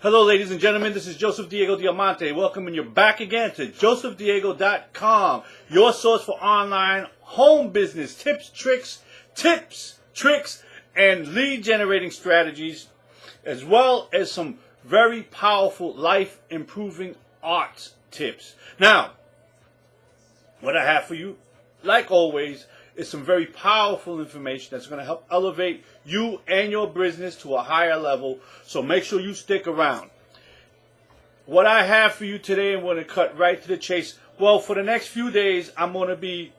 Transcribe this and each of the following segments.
Hello, ladies and gentlemen. This is josephDiego Diamante. Welcome, and you're back again to josephDiego.com, your source for online home business tips, tricks, and lead generating strategies, as well as some very powerful life improving art tips. Now, what I have for you, like always, is some very powerful information that's going to help elevate you and your business to a higher level. So make sure you stick around. What I have for you today, I'm going to cut right to the chase. Well, for the next few days, I'm going to be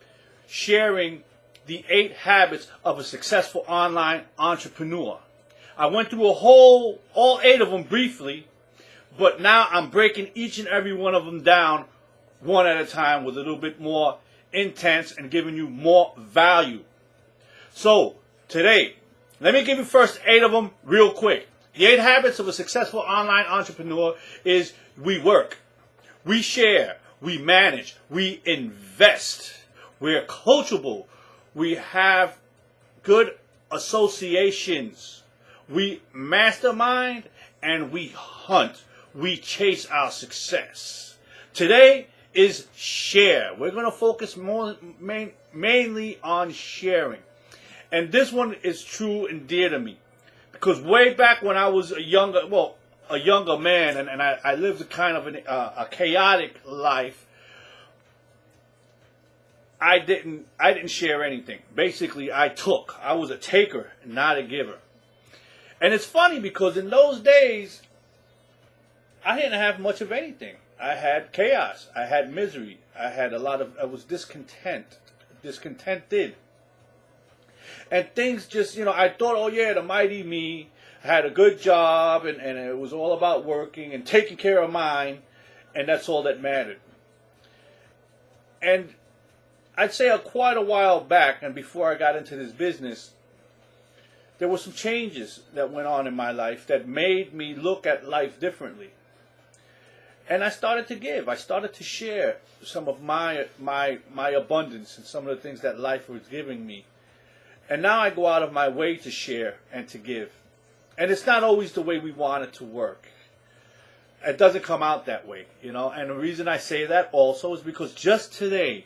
sharing the 8 habits of a successful online entrepreneur. I went through all 8 of them briefly, but now I'm breaking each and every one of them down one at a time with a little bit more intense and giving you more value. So today, let me give you first 8 of them real quick. The 8 habits of a successful online entrepreneur is: we work, we share, we manage, we invest, we're coachable, we have good associations, we mastermind, and we hunt. We chase our success. Today is share. We're going to focus mainly on sharing. And this one is true and dear to me. Because way back when I was a younger man, and I lived a kind of a chaotic life, I didn't share anything. Basically, I was a taker, not a giver. And it's funny because in those days, I didn't have much of anything. I had chaos. I had misery. I was discontented. And things just, I thought, oh yeah, the mighty me. I had a good job, and it was all about working and taking care of mine, and that's all that mattered. And I'd say quite a while back, and before I got into this business, there were some changes that went on in my life that made me look at life differently. And I started to give. I started to share some of my abundance and some of the things that life was giving me. And now I go out of my way to share and to give. And it's not always the way we want it to work. It doesn't come out that way, And the reason I say that also is because just today,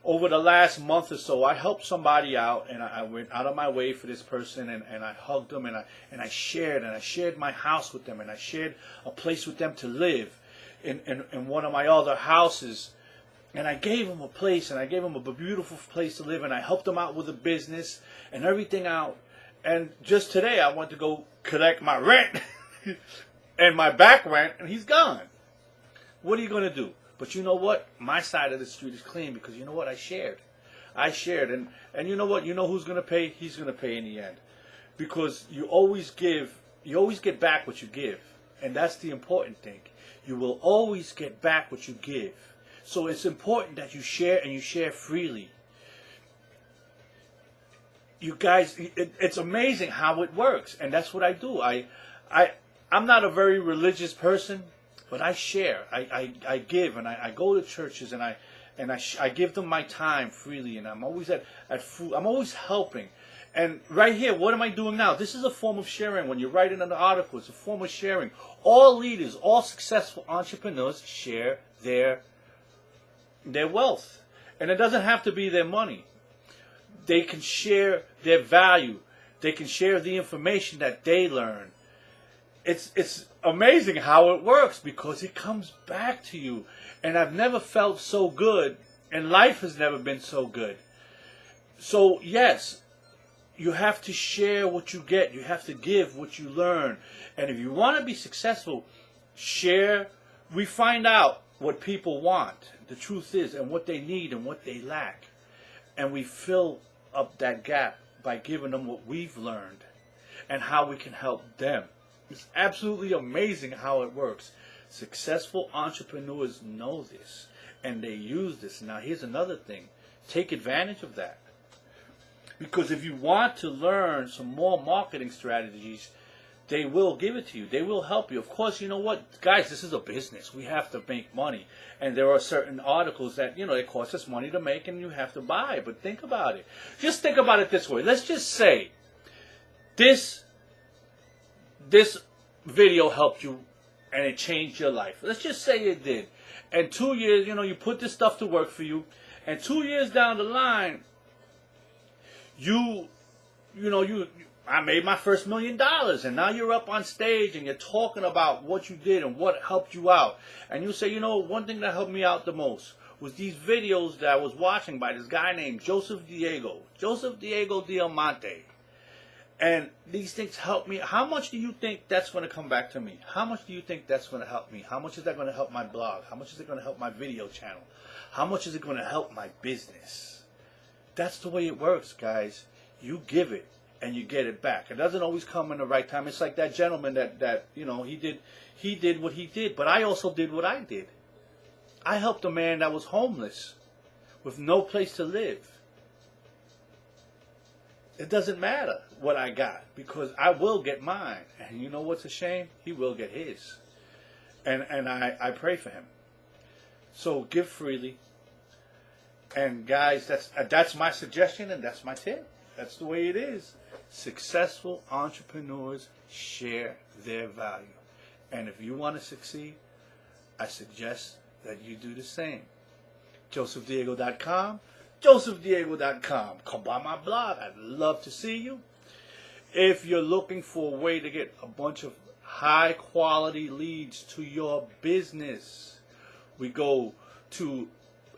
over the last month or so, I helped somebody out, and I went out of my way for this person, and I hugged them, and I shared my house with them, and I shared a place with them to live in one of my other houses. And I gave them a place, and I gave them a beautiful place to live, and I helped them out with a business and everything out. And just today, I went to go collect my rent and my back rent, and he's gone. What are you going to do? But you know what? My side of the street is clean because you know what? I shared. And you know what? You know who's going to pay? He's going to pay in the end. Because you always give, you always get back what you give. And that's the important thing. You will always get back what you give. So it's important that you share, and you share freely. You guys, it's amazing how it works. And that's what I do. I'm not a very religious person, but I share. I give, and I go to churches, and I give them my time freely, and I'm always at food. I'm always helping. And right here, what am I doing now? This is a form of sharing. When you're writing an article, it's a form of sharing. All leaders, all successful entrepreneurs share their wealth. And it doesn't have to be their money. They can share their value. They can share the information that they learn. It's amazing how it works because it comes back to you. And I've never felt so good, and life has never been so good. So yes, you have to share what you get. You have to give what you learn. And if you want to be successful, share. We find out what people want, the truth is, and what they need and what they lack. And we fill up that gap by giving them what we've learned and how we can help them. It's absolutely amazing how it works. Successful entrepreneurs know this, and they use this. Now, here's another thing. Take advantage of that. Because if you want to learn some more marketing strategies, they will give it to you. They will help you. Of course, you know what? Guys, this is a business. We have to make money. And there are certain articles that, they cost us money to make and you have to buy. But think about it. Just think about it this way. Let's just say this video helped you and it changed your life. Let's just say it did. And 2 years, you put this stuff to work for you. And 2 years down the line, I made my first $1 million, and now you're up on stage and you're talking about what you did and what helped you out. And you say, one thing that helped me out the most was these videos that I was watching by this guy named josephDiego Diamante. And these things help me. How much do you think that's going to come back to me? How much do you think that's going to help me? How much is that going to help my blog? How much is it going to help my video channel? How much is it going to help my business? That's the way it works, guys. You give it and you get it back. It doesn't always come in the right time. It's like that gentleman that he did what he did, but I also did what I did. I helped a man that was homeless with no place to live. It doesn't matter what I got, because I will get mine. And you know what's a shame? He will get his. And I pray for him. So give freely. And guys, that's my suggestion and that's my tip. That's the way it is. Successful entrepreneurs share their value. And if you want to succeed, I suggest that you do the same. josephDiego.com. josephDiego.com. Come by my blog. I'd love to see you. If you're looking for a way to get a bunch of high quality leads to your business, we go to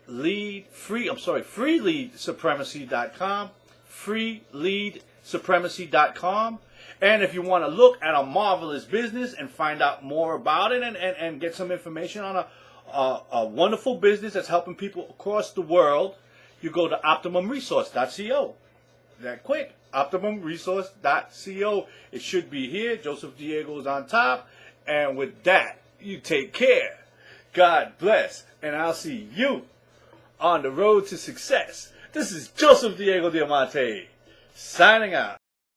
freeleadsupremacy.com, freeleadsupremacy.com. And if you want to look at a marvelous business and find out more about it and get some information on a wonderful business that's helping people across the world, you go to OptimumResource.co. That quick. OptimumResource.co. It should be here. Joseph Diego is on top. And with that, you take care. God bless. And I'll see you on the road to success. This is Joseph Diego Diamante signing out.